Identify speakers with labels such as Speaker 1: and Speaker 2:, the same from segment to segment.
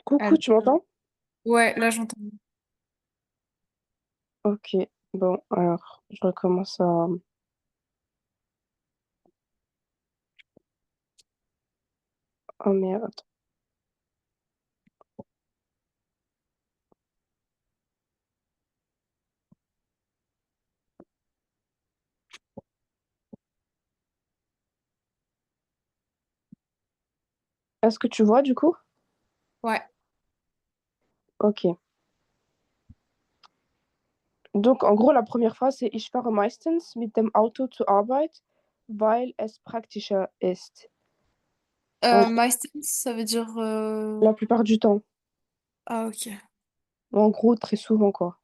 Speaker 1: Coucou,
Speaker 2: Allô.
Speaker 1: tu m'entends?
Speaker 2: Ouais, là j'entends.
Speaker 1: Ok, bon, alors, je recommence à... Oh merde. Est-ce que tu vois du coup?
Speaker 2: Ouais.
Speaker 1: Ok. Donc, en gros, la première phrase, c'est Ich fahre meistens mit dem Auto zur Arbeit, weil es praktischer ist. En,
Speaker 2: Meistens, ça veut dire.
Speaker 1: la plupart du temps.
Speaker 2: Ah, ok.
Speaker 1: En gros, très souvent, quoi.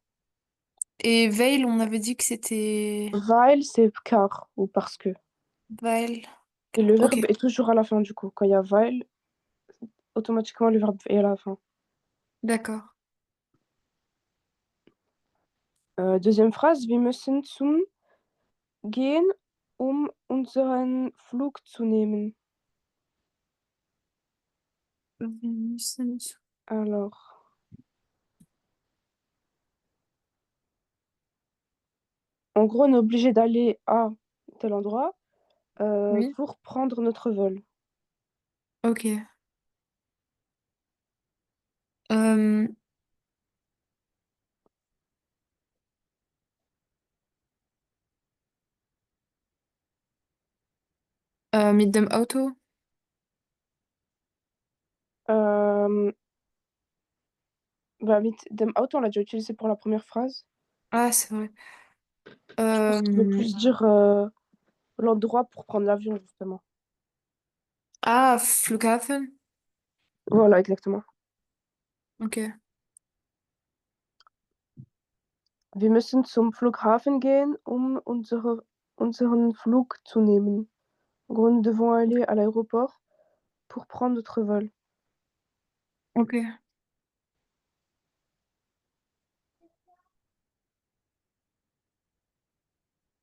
Speaker 2: Et Veil, on avait dit que c'était.
Speaker 1: Weil, c'est car ou parce que.
Speaker 2: Veil.
Speaker 1: Et le
Speaker 2: Ok,
Speaker 1: verbe est toujours à la fin du coup. Quand il y a weil, automatiquement, le verbe est à la fin.
Speaker 2: d'accord.
Speaker 1: Deuxième phrase, wir müssen zum gehen, um unseren Flug zu nehmen. Alors, en gros, on est obligé d'aller à tel endroit
Speaker 2: Oui.
Speaker 1: pour prendre notre vol.
Speaker 2: Ok. Euh, mit dem Auto.
Speaker 1: Euh, Bah, mit dem Auto, on l'a déjà utilisé pour la première phrase.
Speaker 2: Ah, c'est vrai.
Speaker 1: Je pense qu'il veut
Speaker 2: Euh,
Speaker 1: plus dire l'endroit pour prendre l'avion, justement.
Speaker 2: Ah, Flughafen.
Speaker 1: Voilà, exactement.
Speaker 2: Ok.
Speaker 1: Wir müssen zum Flughafen gehen, unseren Flug zu nehmen. En gros, nous devons aller à l'aéroport pour prendre notre vol.
Speaker 2: Ok.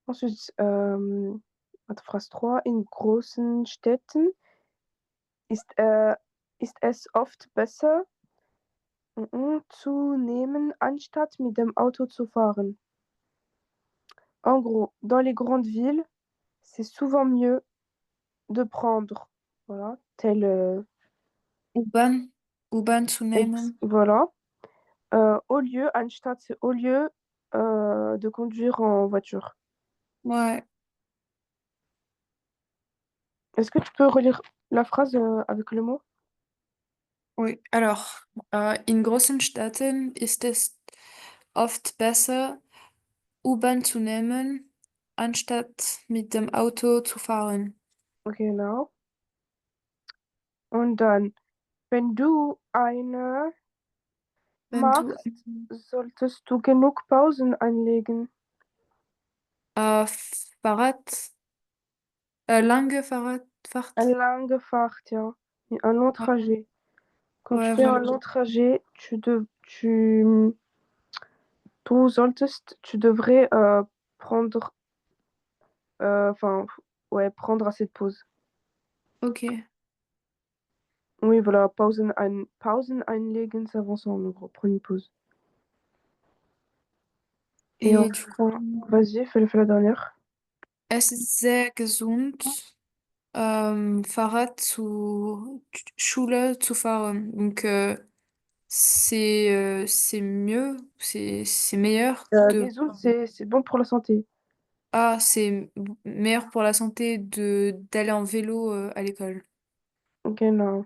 Speaker 1: Ensuite, Phrase 3. In großen Städten ist es oft besser, zu nehmen, anstatt mit dem Auto zu fahren. En gros, dans les grandes villes, c'est souvent mieux de prendre, voilà,
Speaker 2: U-Bahn. U-Bahn zu nehmen.
Speaker 1: voilà, au lieu, anstatt, c'est au lieu de conduire en voiture.
Speaker 2: Ouais.
Speaker 1: Est-ce que tu peux relire la phrase avec le mot?
Speaker 2: Oui. Alors, in großen Städten ist es oft besser, U-Bahn zu nehmen, anstatt mit dem Auto zu fahren.
Speaker 1: Genau. Und dann, wenn du eine
Speaker 2: Wenn du
Speaker 1: machst, solltest du genug Pausen einlegen.
Speaker 2: Fahrrad, lange Fahrradfahrt,
Speaker 1: Eine lange Fahrt, ja. Un long
Speaker 2: ouais,
Speaker 1: trajet. Quand tu
Speaker 2: ouais,
Speaker 1: fais un
Speaker 2: voilà.
Speaker 1: long trajet, du solltest, tu devrais prendre, enfin, ouais, prendre assez de pauses.
Speaker 2: Ok.
Speaker 1: Oui, voilà, Pausen einlegen, ça avance en gros, prendre une pause. Et
Speaker 2: Et du
Speaker 1: enfin,
Speaker 2: coup,
Speaker 1: vas-y, fais la dernière.
Speaker 2: es ist sehr gesund, Fahrrad zu Schule zu fahren. Donc, c'est mieux, c'est meilleur de.
Speaker 1: Gesund, c'est bon pour la santé.
Speaker 2: Ah, c'est meilleur pour la santé de d'aller en vélo à l'école.
Speaker 1: Genau.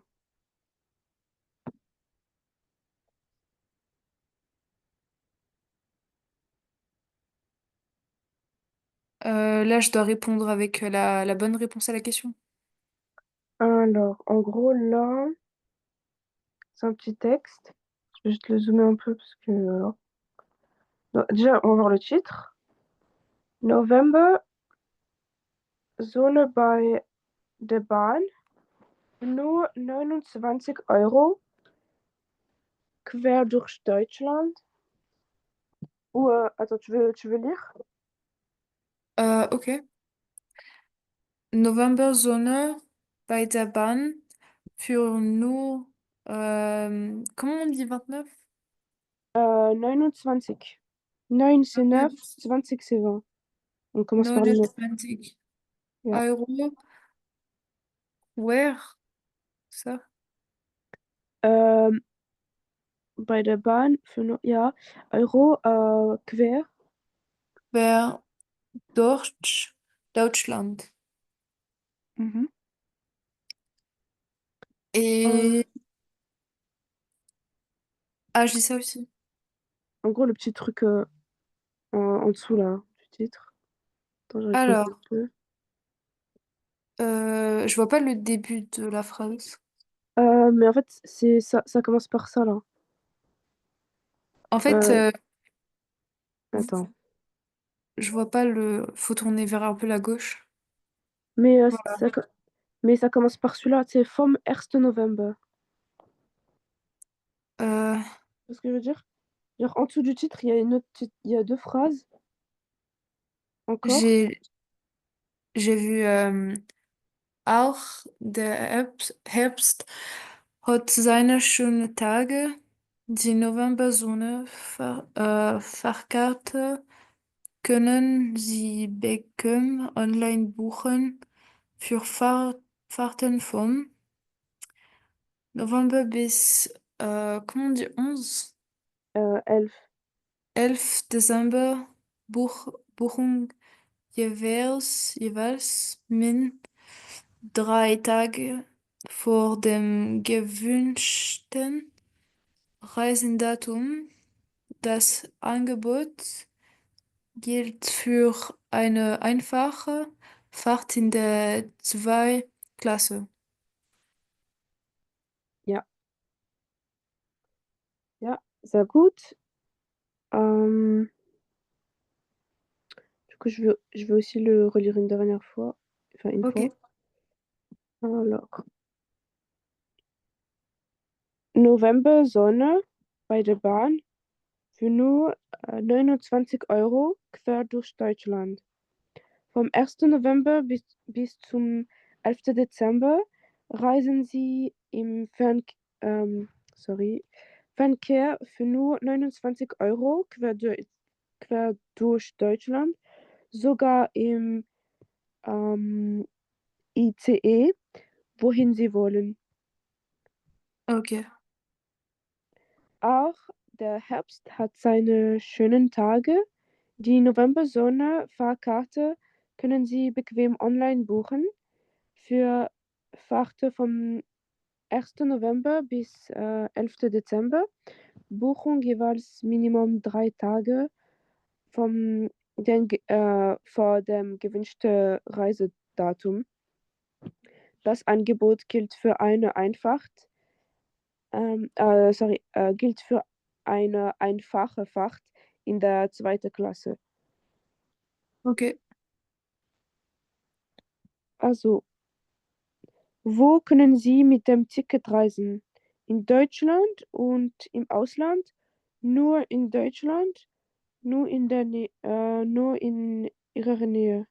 Speaker 2: Là, je dois répondre avec la bonne réponse à la question.
Speaker 1: Alors, en gros, là, c'est un petit texte. Je vais juste le zoomer un peu parce que, voilà. Donc, déjà, on va voir le titre. November, Sonne bei der Bahn, nur 29 € quer durch Deutschland. Ou, attends, tu veux lire?
Speaker 2: Ok. Novembersonne bei der Bahn für nur. Comment on dit 29?
Speaker 1: 29. 9 c'est 9, 20 c'est 20. On commence par le 9.
Speaker 2: 29
Speaker 1: Ja.
Speaker 2: Euro. Where? Ça?
Speaker 1: Ähm, bei der Bahn für ja, Euro quer.
Speaker 2: Vers Deutschland.
Speaker 1: Mhm. Euh,
Speaker 2: Et... Ah, j'ai ça aussi.
Speaker 1: en gros, le petit truc en dessous là, du titre. Attends, je réponds un
Speaker 2: Alors,
Speaker 1: peu.
Speaker 2: je vois pas le début de la phrase.
Speaker 1: Mais en fait, c'est ça, ça commence par ça là.
Speaker 2: En fait,
Speaker 1: Euh, attends.
Speaker 2: je vois pas le... Faut tourner vers un peu la gauche.
Speaker 1: Mais,
Speaker 2: Voilà.
Speaker 1: mais ça commence par celui-là, c'est Vom 1. November.
Speaker 2: Euh,
Speaker 1: Tu vois ce que je veux dire? Genre, en dessous du titre, il y a il y a deux phrases encore.
Speaker 2: j'ai j'ai vu auch der Herbst hat seine schönen Tage. Die Novembersonne Fahrkarte können Sie bequem online buchen für Fahrten vom November bis, comment on dit, 11?
Speaker 1: Elf.
Speaker 2: 11. Dezember, Buchung jeweils min 3 Tage vor dem gewünschten Reisedatum. Das Angebot gilt für eine einfache Fahrt in der 2 Klasse.
Speaker 1: Ja, ja, sehr gut. Euh, du coup, je vais aussi le relire une dernière fois. Enfin, une
Speaker 2: Ok,
Speaker 1: fois. Alors, November-Sonne bei der Bahn für nur 29 € quer durch Deutschland. Vom 1. November bis zum 11. Dezember reisen Sie im sorry, Fernkehr für nur 29 € quer durch Deutschland, sogar im ICE, wohin Sie wollen.
Speaker 2: ok,
Speaker 1: Auch der Herbst hat seine schönen Tage. Die November-Sonne-Fahrkarte können Sie bequem online buchen. Für Fahrten vom 1. November bis 11. Dezember. Buchung jeweils Minimum 3 Tage vor dem gewünschten Reisedatum. Das Angebot gilt für eine einfache Fahrt in der zweiten Klasse.
Speaker 2: ok.
Speaker 1: Also, wo können Sie mit dem Ticket reisen? In Deutschland und im Ausland? Nur in Deutschland? Nur in Ihrer Nähe?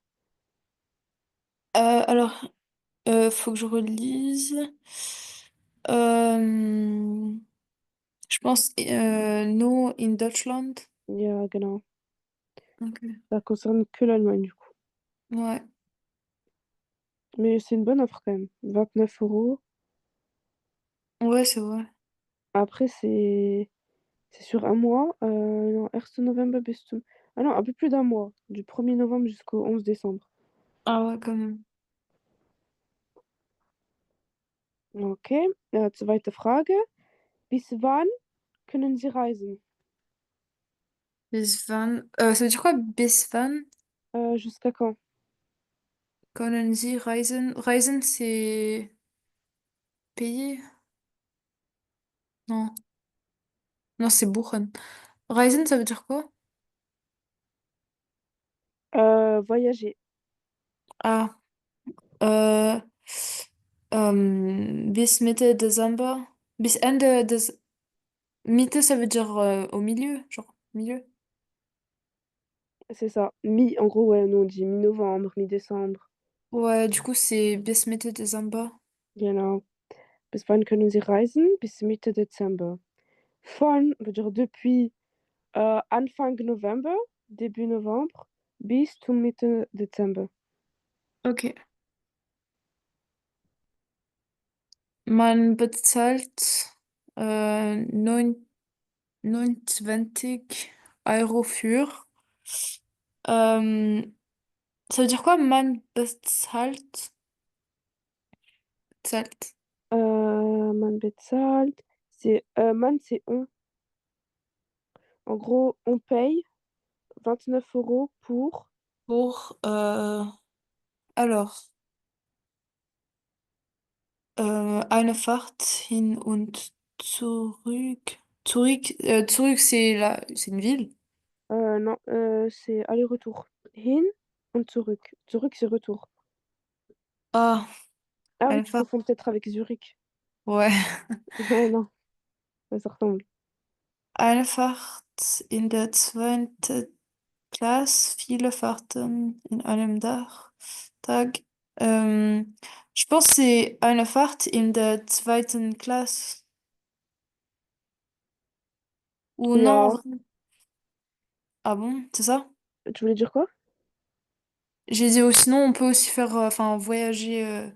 Speaker 2: Alors, faut que je relise. Euh, je pense No in Deutschland.
Speaker 1: Ja, genau.
Speaker 2: Ok.
Speaker 1: Ça concerne que l'Allemagne, du coup.
Speaker 2: Ouais,
Speaker 1: Mais c'est une bonne offre quand même. 29 €.
Speaker 2: ouais, c'est vrai.
Speaker 1: Après, c'est sur un mois. Non, 1. November bis zum... Ah non, un peu plus d'un mois. Du 1er novembre jusqu'au 11 décembre.
Speaker 2: Ah ouais, quand même.
Speaker 1: Okay. Zweite Frage. Bis wann können Sie reisen?
Speaker 2: Bis wann? Ça veut dire quoi? Bis wann
Speaker 1: Jusqu'à quand?
Speaker 2: können Sie reisen? Reisen, c'est payer? Non. Non, c'est buchen. Reisen, ça veut dire quoi?
Speaker 1: Voyager.
Speaker 2: Ah. Euh, bis Mitte Dezember. Bis Ende des... Mitte, ça veut dire au milieu, genre milieu.
Speaker 1: C'est ça. En gros, ouais, nous on dit mi-novembre, mi-décembre.
Speaker 2: Ouais, du coup, c'est bis Mitte Dezember.
Speaker 1: Genau. Bis wann können Sie reisen? Bis Mitte Dezember. Von, veut dire depuis Anfang November, début Novembre, bis zum Mitte Dezember.
Speaker 2: Okay. Man bezahlt 29 € für. Ähm, Ça veut dire quoi, man bezahlt? Zahlt.
Speaker 1: Man bezahlt, man c'est on. En gros, on paye 29 € pour
Speaker 2: Pour, alors, eine Fahrt hin und zurück. Zurück, c'est une ville.
Speaker 1: non, c'est aller-retour. Hin und zurück. Zurück, c'est retour.
Speaker 2: Ah,
Speaker 1: Ah oui,
Speaker 2: eine
Speaker 1: tu
Speaker 2: Fahrt.
Speaker 1: confonds peut-être avec Zurich.
Speaker 2: Ouais.
Speaker 1: Ouais, non, ça ressemble.
Speaker 2: Eine Fahrt in der zweiten Klasse, viele Fahrten in einem Tag. Ähm, je pense que c'est eine Fahrt in der zweiten Klasse. Ou non, en
Speaker 1: Non,
Speaker 2: vrai. Ah bon, c'est ça?
Speaker 1: tu voulais dire quoi?
Speaker 2: J'ai dit, sinon on peut aussi faire, enfin, voyager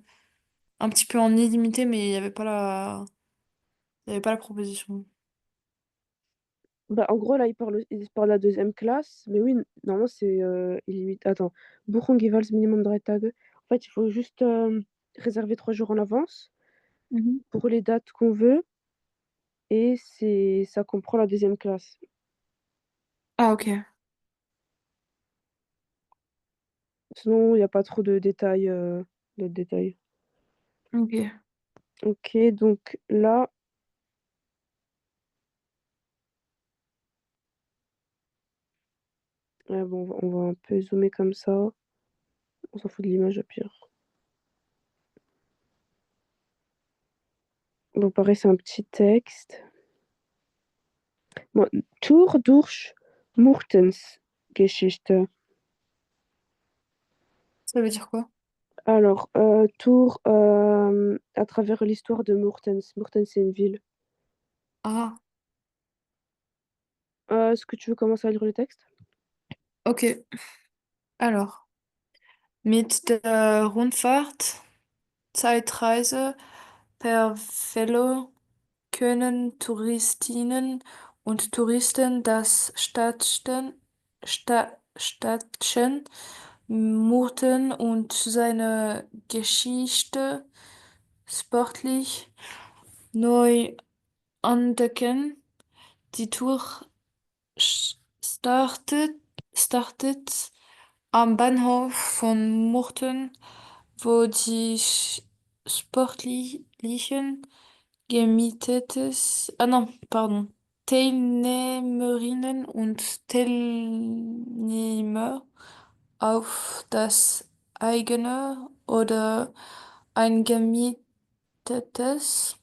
Speaker 2: un petit peu en illimité, mais il y avait pas la proposition.
Speaker 1: Bah, en gros, là, il parle de la deuxième classe. Mais oui, normalement, c'est illimité. Attends. Buchung jeweils Minimum 3 Tage. En fait, il faut juste réserver 3 jours en avance
Speaker 2: Mhm.
Speaker 1: pour les dates qu'on veut. Et ça comprend la deuxième classe.
Speaker 2: Ah, ok.
Speaker 1: Sinon, il n'y a pas trop de détails. De détails.
Speaker 2: Ok.
Speaker 1: Ok, donc là, bon, on va un peu zoomer comme ça. On s'en fout de l'image, au pire. Bon, pareil, c'est un petit texte. Bon, Tour durch Murtensgeschichte.
Speaker 2: Ça veut dire quoi?
Speaker 1: Alors, tour à travers l'histoire de Murtens. Murtens, c'est une ville.
Speaker 2: Ah,
Speaker 1: Est-ce que tu veux commencer à lire le texte?
Speaker 2: ok. Alors, mit der Rundfahrt, Zeitreise per Velo können Touristinnen und Touristen das Stadtchen Murten und seine Geschichte sportlich neu entdecken. Die Tour startet, startet am Bahnhof von Murten, wo die sportlichen gemietetes, ah non, pardon, Teilnehmerinnen und Teilnehmer auf das eigene oder ein gemietetes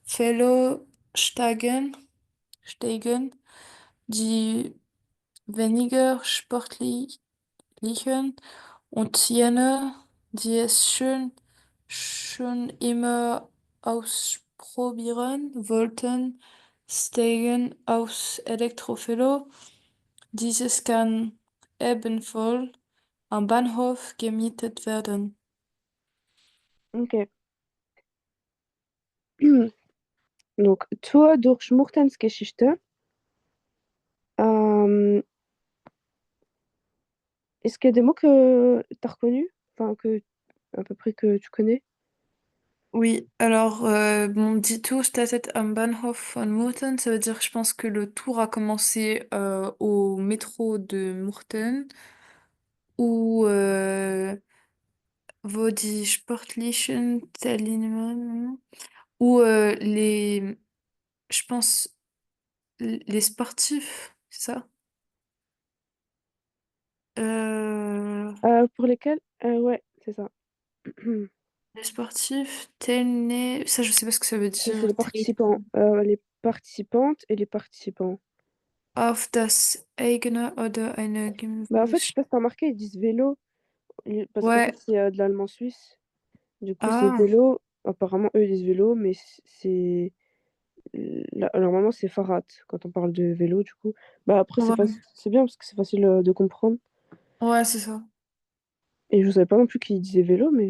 Speaker 2: Velo steigen, die weniger sportlichen und jene, die es schon immer ausprobieren wollten, steigen aufs Elektrovelo. Dieses kann ebenfalls am Bahnhof gemietet werden.
Speaker 1: Ok. Donc, Tour durch Murtensgeschichte. Euh, Est-ce qu'il y a des mots que tu as reconnus? Enfin, à peu près que tu connais?
Speaker 2: Oui, alors mon dit Tour startet am Bahnhof von Murten, ça veut dire je pense que le tour a commencé au métro de Murten où wo die sportlichen Teilnehmer, où je pense, les sportifs, c'est ça?
Speaker 1: Pour lesquels? Ouais, c'est ça.
Speaker 2: Les sportifs, ça je sais pas ce que ça veut
Speaker 1: C'est
Speaker 2: dire.
Speaker 1: les participants, les participantes et les participants.
Speaker 2: Auf das eigene oder eine
Speaker 1: Bah, en fait, je sais
Speaker 2: Gemeinschaft.
Speaker 1: pas si t'as remarqué, ils disent vélo, parce qu'en fait,
Speaker 2: Ouais,
Speaker 1: c'est de l'allemand suisse. Du coup, c'est
Speaker 2: ah,
Speaker 1: vélo. apparemment, eux, ils disent vélo, mais c'est normalement, c'est Farad quand on parle de vélo, du coup. Bah, après,
Speaker 2: Ouais,
Speaker 1: c'est bien parce que c'est facile de comprendre.
Speaker 2: ouais, c'est ça.
Speaker 1: Et je savais pas non plus qu'ils disaient vélo, mais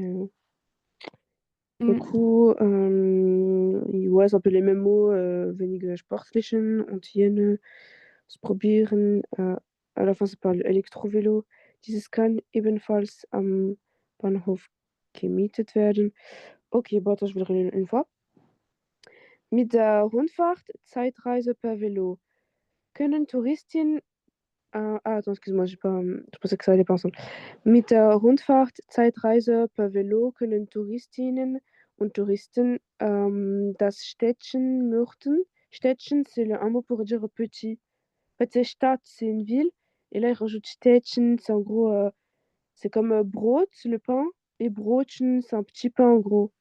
Speaker 1: du
Speaker 2: Mm.
Speaker 1: coup, ouais, c'est un peu les mêmes mots. Wenige Sportlichen und jene probieren. À la fin, ça parle Elektrovélo. Dieses kann ebenfalls am Bahnhof gemietet werden. Ok, bon, attends, je vais le relire une fois. Mit der Rundfahrt, Zeitreise per Vélo, können Touristinnen. Attends, excuse-moi, je pensais que ça allait pas ensemble. Mit der Rundfahrt, Zeitreise per Velo können Touristinnen und Touristen das Städtchen Mürten. Städtchen, c'est un mot pour dire petit. En fait, c'est Stadt, c'est une ville. Et là, il rajoute Städtchen, c'est en gros, c'est comme Brot, le pain. Et Brotchen, c'est un petit pain en gros.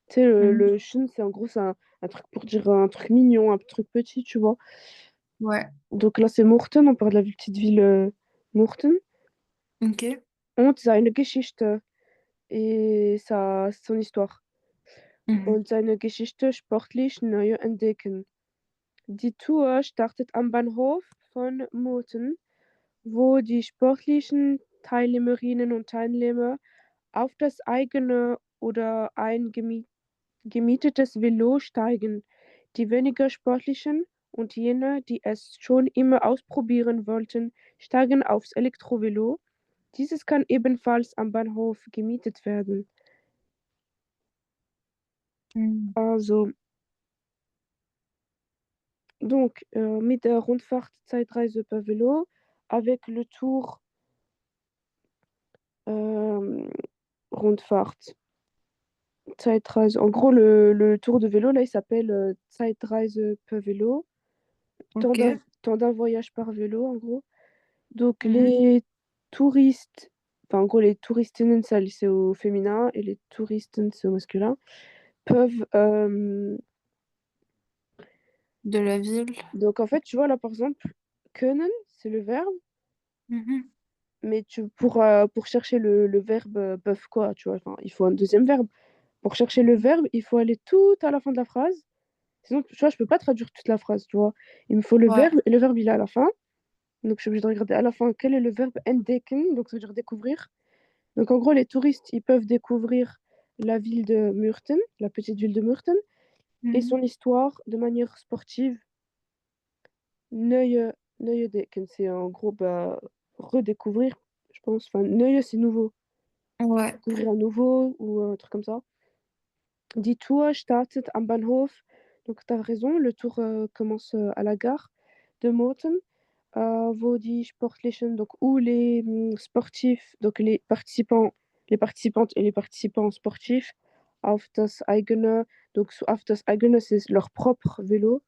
Speaker 1: Tu sais,
Speaker 2: Mm.
Speaker 1: le Chen, c'est en gros, c'est un truc pour dire un truc mignon, un truc petit, tu vois.
Speaker 2: Ouais,
Speaker 1: Donc là, c'est Murten, on parle de la petite ville Murten.
Speaker 2: ok.
Speaker 1: Und seine Geschichte et son histoire.
Speaker 2: Mhm.
Speaker 1: Und seine Geschichte sportlich neu entdecken. Die Tour startet am Bahnhof von Murten, wo die sportlichen Teilnehmerinnen und Teilnehmer auf das eigene oder ein gemietetes Velo steigen. Die weniger sportlichen und jene, die es schon immer ausprobieren wollten, steigen aufs Elektrovelo. Dieses kann ebenfalls am Bahnhof gemietet werden.
Speaker 2: Mm.
Speaker 1: Also, donc, mit der Rundfahrt Zeitreise per Vélo, avec le tour euh, Rundfahrt Zeitreise. En gros, le tour de vélo, là, il s'appelle Zeitreise per Vélo,
Speaker 2: Ok.
Speaker 1: temps d'un voyage par vélo, en gros. Donc,
Speaker 2: Mhm.
Speaker 1: les touristes, enfin, en gros, les touristinnen, ça, c'est au féminin, et les touristen, c'est au masculin, peuvent.
Speaker 2: De la ville.
Speaker 1: Donc, en fait, tu vois, là, par exemple, können, c'est le verbe.
Speaker 2: Mhm.
Speaker 1: Mais pour chercher le verbe peuvent quoi, tu vois, enfin, il faut un deuxième verbe. Pour chercher le verbe, il faut aller tout à la fin de la phrase. Sinon, tu vois, je peux pas traduire toute la phrase, tu vois. Il me faut le
Speaker 2: Ouais.
Speaker 1: verbe et le verbe, il est à la fin. Donc, je suis obligée de regarder à la fin quel est le verbe entdecken, donc ça veut dire découvrir. Donc, en gros, les touristes, ils peuvent découvrir la ville de Murten, la petite ville de Murten, et son
Speaker 2: Mhm.
Speaker 1: histoire de manière sportive. Neue, neue Decken, c'est en gros bah, redécouvrir, je pense. Enfin, neue, c'est nouveau.
Speaker 2: Ouais.
Speaker 1: Découvrir à nouveau ou un truc comme ça. Die Tour startet am Bahnhof. Donc, tu as raison, le tour commence à la gare de Moten, wo die Sportlichen, donc où les sportifs, donc les participantes et les participants sportifs, auf das eigene, donc auf das eigene, c'est leur propre vélo.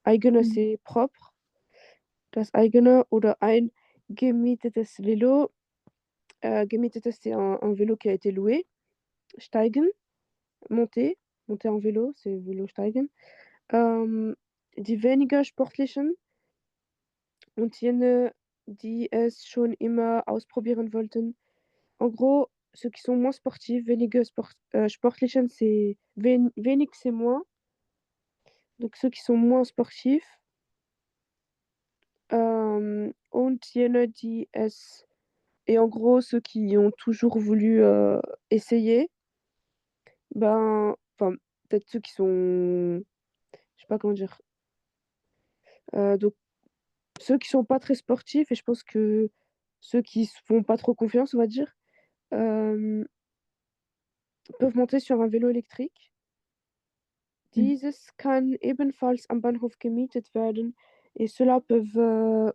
Speaker 1: Eigene,
Speaker 2: Mhm.
Speaker 1: c'est propre. Das eigene oder ein gemietetes Vélo. Gemietetes, c'est un vélo qui a été loué. Steigen, monter, monter en vélo, c'est Vélo steigen. Die weniger sportlichen und jene, die es schon immer ausprobieren wollten. En gros, ceux qui sont moins sportifs, sportlichen, c'est wenig, c'est moins. Donc ceux qui sont moins sportifs. Und jene, die es. Et en gros, ceux qui ont toujours voulu essayer, ben, enfin, peut-être ceux qui sont, je sais pas comment dire, donc ceux qui sont pas très sportifs, et je pense que ceux qui se font pas trop confiance, on va dire, euh, peuvent monter sur un vélo électrique. Dieses kann ebenfalls am Bahnhof gemietet werden. Et ceux-là peuvent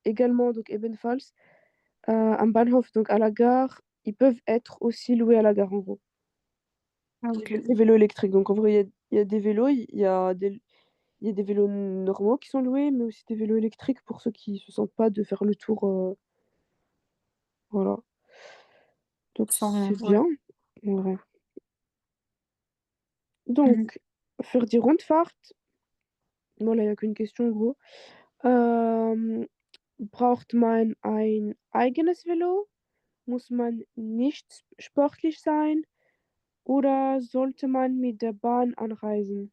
Speaker 1: également, donc ebenfalls, am Bahnhof, donc à la gare, ils peuvent être aussi loués à la gare, en gros.
Speaker 2: Ok.
Speaker 1: Les vélos électriques. Donc en vrai, il y a des vélos, il y a des vélos normaux qui sont loués, mais aussi des vélos électriques pour ceux qui se sentent pas de faire le tour. Voilà. Donc
Speaker 2: Sans rien.
Speaker 1: c'est
Speaker 2: Ouais.
Speaker 1: bien, en vrai.
Speaker 2: Mhm.
Speaker 1: Donc, für die Rundfahrt, voilà, il n'y a qu'une question en gros. Braucht man ein eigenes Velo? Muss man nicht sportlich sein? Oder sollte man mit der Bahn anreisen?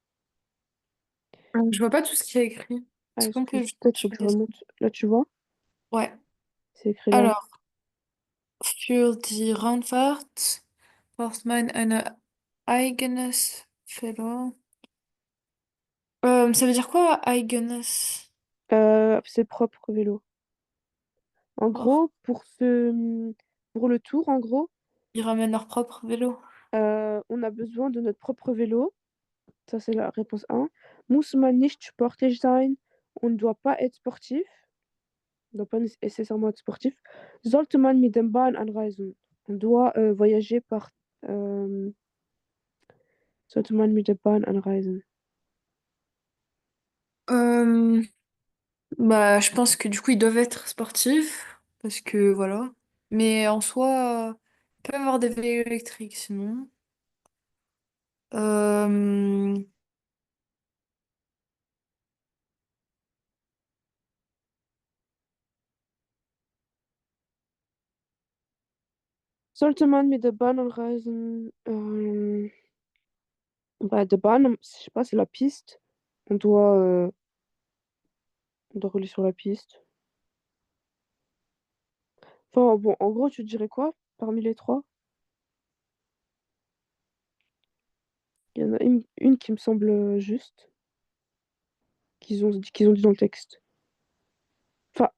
Speaker 2: Je vois pas tout ce qui est écrit.
Speaker 1: Ah,
Speaker 2: Est-ce qu'on peut juste
Speaker 1: peut-être faut que je
Speaker 2: checker ça?
Speaker 1: remonte. Là, tu vois,
Speaker 2: Ouais.
Speaker 1: c'est écrit là.
Speaker 2: Alors, für die Rundfahrt braucht man ein eigenes Velo. Ça veut dire quoi, eigenes?
Speaker 1: C'est propre vélo. En
Speaker 2: Oh,
Speaker 1: gros, pour le tour, en gros,
Speaker 2: ils ramènent leur propre vélo.
Speaker 1: on a besoin de notre propre vélo. Ça, c'est la réponse 1. Muss man nicht sportlich sein? On ne doit pas être sportif. On ne doit pas nécessairement être sportif. Sollte man mit dem Bahn anreisen? On doit voyager par. Euh, sollte man mit der Bahn anreisen?
Speaker 2: Euh, Bah, je pense que du coup, ils doivent être sportifs, parce que voilà. Mais en soi, ils peuvent avoir des vélos électriques sinon. Euh,
Speaker 1: Sollte man mit der Bahn anreisen? Bah, der Bahn, je sais pas, c'est la piste. On doit rouler sur la piste. Enfin, bon, en gros, tu dirais quoi parmi les trois? Il y en a une qui me semble juste, qu'ils ont dit dans le texte. Enfin,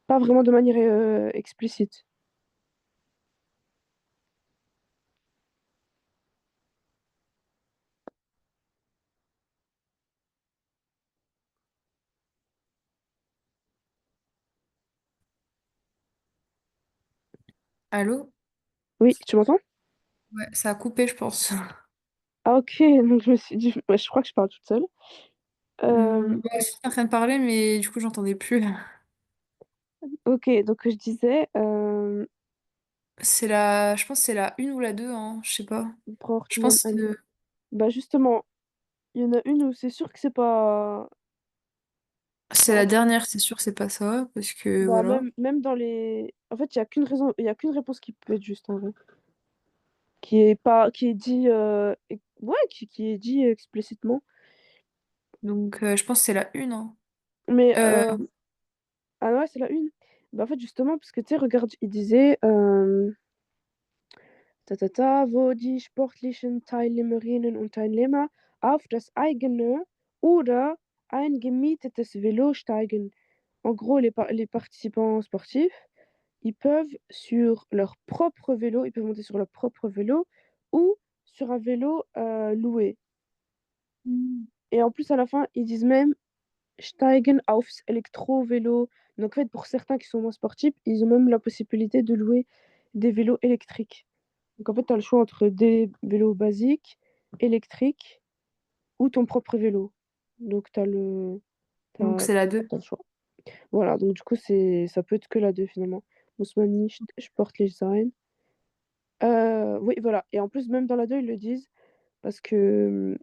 Speaker 1: pas vraiment de manière explicite.
Speaker 2: Allô?
Speaker 1: Oui, tu m'entends?
Speaker 2: Ouais, ça a coupé, je pense.
Speaker 1: Ah, ok, donc je me suis dit, ouais, je crois que je parle toute seule.
Speaker 2: Moi aussi, j'étais en train de parler, mais du coup, j'entendais plus.
Speaker 1: Ok, donc je disais,
Speaker 2: Je pense que c'est la une ou la deux, hein, je sais pas.
Speaker 1: braucht
Speaker 2: Je
Speaker 1: man
Speaker 2: pense
Speaker 1: ein.
Speaker 2: que
Speaker 1: Bah justement, il y en a une où c'est sûr que c'est pas.
Speaker 2: c'est
Speaker 1: Enfin,
Speaker 2: la dernière, c'est sûr, c'est pas ça, parce que
Speaker 1: bah
Speaker 2: voilà.
Speaker 1: même dans les. En fait, il y a qu'une raison, il y a qu'une réponse qui peut être juste en vrai. Qui est pas. Qui est dit. Ouais, qui est dit explicitement.
Speaker 2: Donc, je pense que c'est la une, hein.
Speaker 1: Mais.
Speaker 2: Euh,
Speaker 1: Ah ouais, c'est la une. Bah en fait, justement, parce que tu sais, regarde, il disait. Wo die sportlichen Teilnehmerinnen und Teilnehmer auf das eigene oder ein gemietetes Vélo steigen. En gros, les participants sportifs, ils peuvent sur leur propre vélo, ils peuvent monter sur leur propre vélo ou sur un vélo loué.
Speaker 2: Mm.
Speaker 1: Et en plus, à la fin, ils disent même steigen aufs Elektrovélo. Donc, en fait, pour certains qui sont moins sportifs, ils ont même la possibilité de louer des vélos électriques. Donc, en fait, tu as le choix entre des vélos basiques, électriques ou ton propre vélo. Donc,
Speaker 2: Donc,
Speaker 1: t'as,
Speaker 2: c'est la deux.
Speaker 1: t'as le choix. Voilà, donc du coup, ça peut être que la 2 finalement. Muss man nicht sportlich sein. Oui, voilà. Et en plus, même dans la 2 ils le disent parce que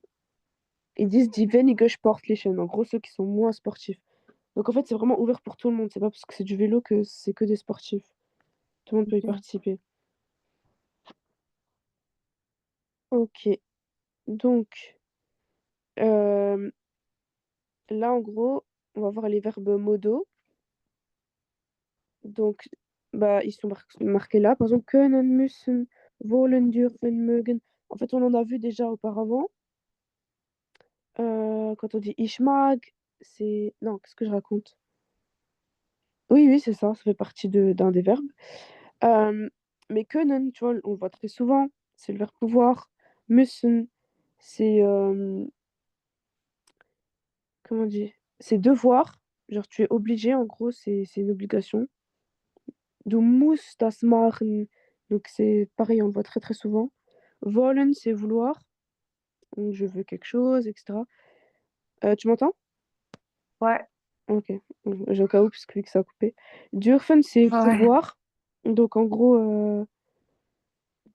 Speaker 1: ils disent die wenige sportlichen. En gros, ceux qui sont moins sportifs. Donc, en fait, c'est vraiment ouvert pour tout le monde. C'est pas parce que c'est du vélo que c'est que des sportifs. Tout le monde peut y
Speaker 2: Ok.
Speaker 1: participer. Ok. Donc, euh, là, en gros, on va voir les verbes modaux. Donc, bah, ils sont marqués là. Par exemple, können, müssen, wollen, dürfen, mögen. En fait, on en a vu déjà auparavant. Quand on dit ich mag, c'est. Non, qu'est-ce que je raconte? Oui, oui, c'est ça. Ça fait partie d'un des verbes. Euh, mais können, tu vois, on le voit très souvent. C'est le verbe pouvoir. Müssen, c'est. Comment on dit? C'est devoir. Genre, tu es obligé, en gros, c'est une obligation. Du musst das machen. Donc, c'est pareil, on le voit très très souvent. Wollen, c'est vouloir. Donc, je veux quelque chose, etc. Tu m'entends?
Speaker 2: Ouais.
Speaker 1: Ok. J'ai au cas où, parce que vu que ça a coupé. Dürfen, c'est
Speaker 2: Ouais.
Speaker 1: pouvoir. Donc, en gros,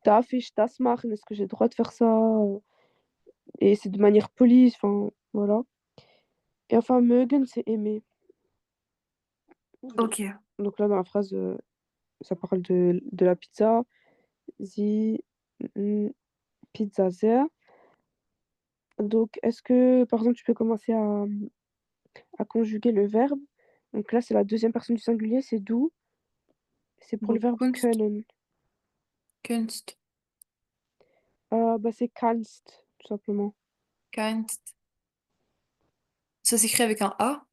Speaker 1: darf ich das machen? Est-ce que j'ai le droit de faire ça? Et c'est de manière polie, enfin, voilà. Et enfin, mögen, c'est aimer. Donc,
Speaker 2: Ok.
Speaker 1: donc là, dans la phrase, ça parle de la pizza. Sie, mm, Pizza sehr. Donc, est-ce que, par exemple, tu peux commencer à conjuguer le verbe? Donc là, c'est la deuxième personne du singulier, c'est du. C'est pour le
Speaker 2: Donc
Speaker 1: verbe
Speaker 2: Kunst,
Speaker 1: können.
Speaker 2: Kunst,
Speaker 1: Bah, c'est kannst, tout simplement.
Speaker 2: Kunst. Ça s'écrit avec un A?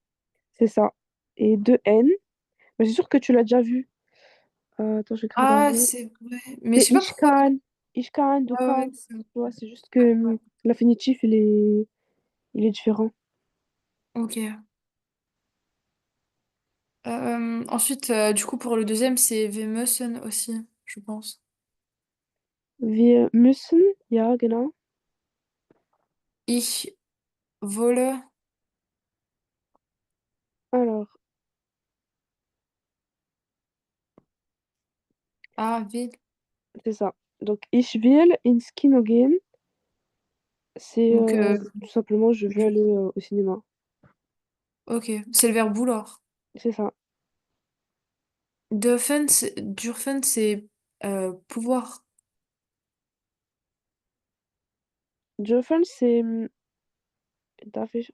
Speaker 1: C'est ça. Et deux N. Bah, c'est sûr que tu l'as déjà vu. Attends, j'écris
Speaker 2: Ah,
Speaker 1: là-bas.
Speaker 2: c'est vrai. Mais je
Speaker 1: C'est
Speaker 2: sais pas pourquoi.
Speaker 1: ich kann, du
Speaker 2: Ouais, ouais,
Speaker 1: kannst. Tu vois, c'est juste que l'infinitif, il est différent.
Speaker 2: ok. Ensuite, du coup, pour le deuxième, c'est Wir müssen aussi, je pense.
Speaker 1: Wir müssen, ja, genau.
Speaker 2: Ich wolle.
Speaker 1: Alors,
Speaker 2: Ah, will.
Speaker 1: c'est ça. Donc, ich will ins Kino gehen. C'est
Speaker 2: Donc,
Speaker 1: tout simplement, je veux
Speaker 2: du...
Speaker 1: aller au cinéma.
Speaker 2: ok. C'est le verbe vouloir.
Speaker 1: C'est ça.
Speaker 2: Dürfen, c'est pouvoir.
Speaker 1: Dürfen, c'est.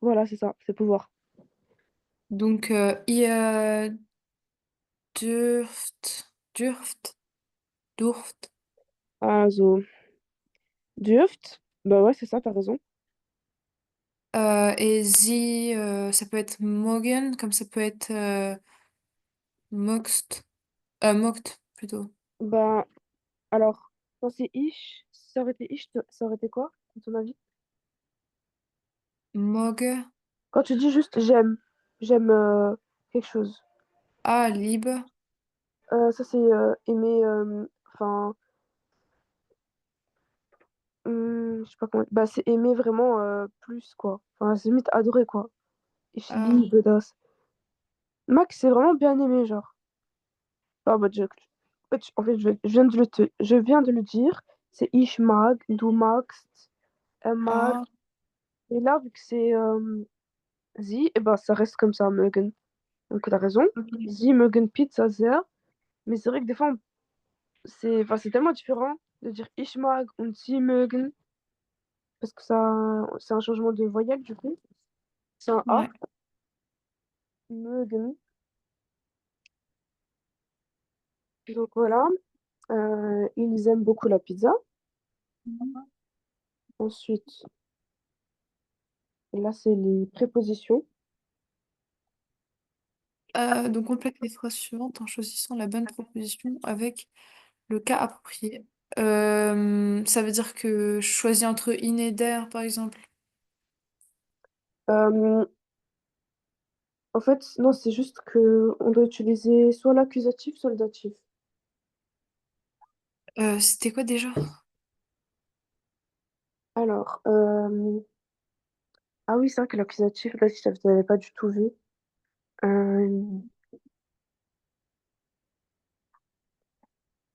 Speaker 1: Voilà, c'est ça, c'est pouvoir.
Speaker 2: Donc, ihr dürft.
Speaker 1: Also, dürft. Bah ouais, c'est ça, t'as raison.
Speaker 2: Et sie, ça peut être morgen, comme ça peut être mögst. Mögt, plutôt.
Speaker 1: Bah, alors, quand c'est ich, si ça aurait été ich, ça aurait été quoi, à ton avis?
Speaker 2: Mogge.
Speaker 1: Quand tu dis juste j'aime quelque chose.
Speaker 2: Ah, Liebe.
Speaker 1: Ça, c'est aimer, enfin, je sais pas comment. Bah, c'est aimer vraiment plus, quoi. Enfin, c'est limite adorer, quoi. Ich
Speaker 2: Ah,
Speaker 1: liebe das. Max, c'est vraiment bien aimé, genre. Ah, bah, en fait, je viens de le dire. C'est ich mag, du magst, er mag.
Speaker 2: ah,
Speaker 1: Et là, vu que c'est sie, et ben, ça reste comme ça, mögen. Donc, t'as raison.
Speaker 2: ok.
Speaker 1: Sie mögen Pizza sehr. Mais c'est vrai que des fois, enfin, c'est tellement différent de dire ich mag und sie mögen. Parce que ça, c'est un changement de voyelle, du coup. C'est un A,
Speaker 2: Ouais.
Speaker 1: mögen. Donc, voilà. Ils aiment beaucoup la pizza. Ensuite, là, c'est les prépositions.
Speaker 2: Donc, complète les phrases suivantes en choisissant la bonne proposition avec le cas approprié. Ça veut dire que je choisis entre in et der, par exemple.
Speaker 1: Euh, En fait, non, c'est juste que on doit utiliser soit l'accusatif, soit le datif.
Speaker 2: C'était quoi déjà?
Speaker 1: Alors, ah oui, c'est vrai que l'accusatif, là, si je t'avais pas du tout vu. Euh,